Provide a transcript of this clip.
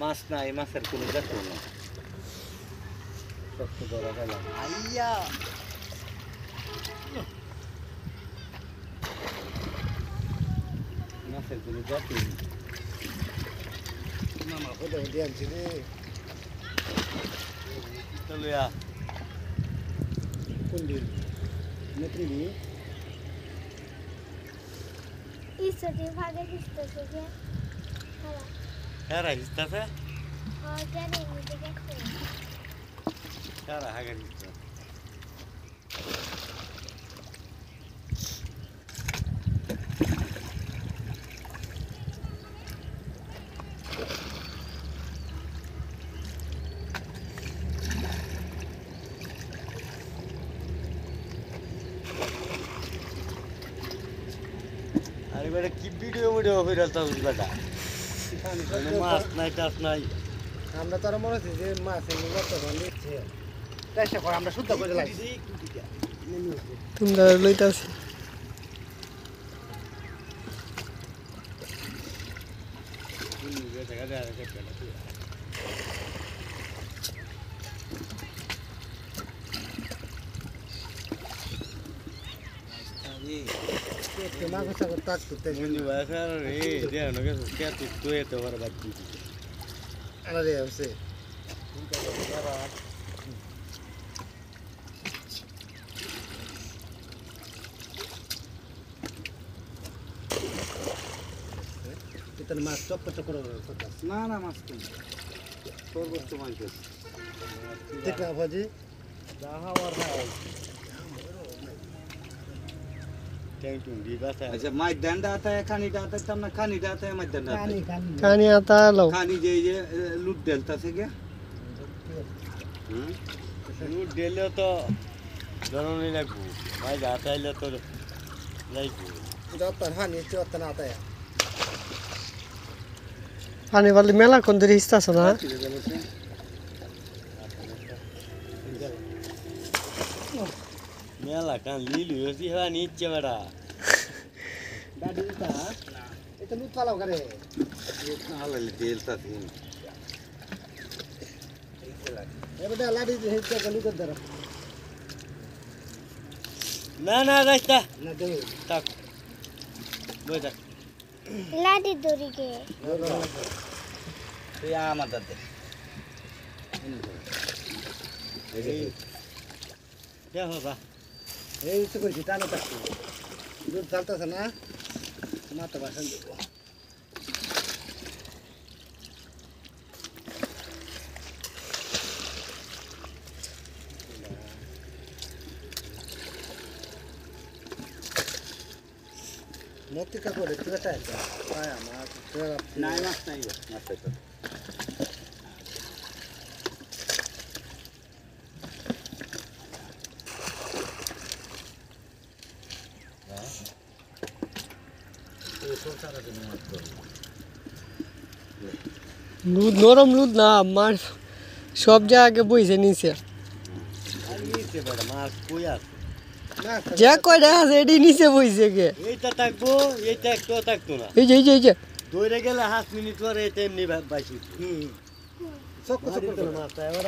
মাছ নাই, মাছের কোনো দেখো না। শক্ত ধরা গেল। আইয়া মাছের কোনো দেখো মামা ফটো দিয়ে আনছি রে চলো কোন দিন নেত্রী দি ইসতে ভাগে দিতেছে যে হ্যাঁ হ্যাঁ রাইস্তাছে জানি নিতে গেছে হ্যাঁ হাগে দিচ্ছে আরে বেটা কি ভিডিও ভাইরাল তা বেটা মাছ নাই টাছ নাই আমরা তো আর মনে হচ্ছে যে মাছ এমনি কত ভালো দিচ্ছে চেষ্টা কর আমরা শুদ্ধ করে লাগছি তোমরা লইতাছি মাছ সাগর তাক করতে আরে আছে কিতন মাছ চপ করে কথা না না মাছ কম সর্বোচ্চ মাছ দেখা ভাজি যা হওয়ার হয় अच्छा माइक डंडा आता है खानी डालता है तब ना खानी डालता है माइक डंडा आता है কানি আতা লও खानी ये लूट डेलता से क्या लूट डेले तो दोनों नहीं लगू माइक आता है ले तो लगू যত হানি যত না আতা পানি বলে মেলা কোন ধরে ইস্তাছ না मेला कान लीलू होती है नीचे बड़ा দাদি তা এটা লুট পালাও করে ये कहाँ ले डेलता थी এবারে লাডি হেতে গলি কর দর ना ना रास्ता না দে तक बोल লাডি দড়িকে तो यहाँ मत दे क्या होगा এই তো কইছি টানো তাকছি দুধ চালতাছে না মাথা বাসন দেব মতি কা করে তুইটা এটা পায় আমার তোরা नहीं मस्त नहीं है मस्त है লুদ নরম লুদ না মাছ সব জায়গায় বইছে নিচে नीचे बड़ा मास कोई आस না যে কয়টা আছে এটি নিচে বইছে কে এইটা থাকবো এইটা একটু থাকতো না এই যে দৌড়ে গেলে 5 মিনিট পরে এটা এমনি বাইছি সব কিছু মাছটা এবার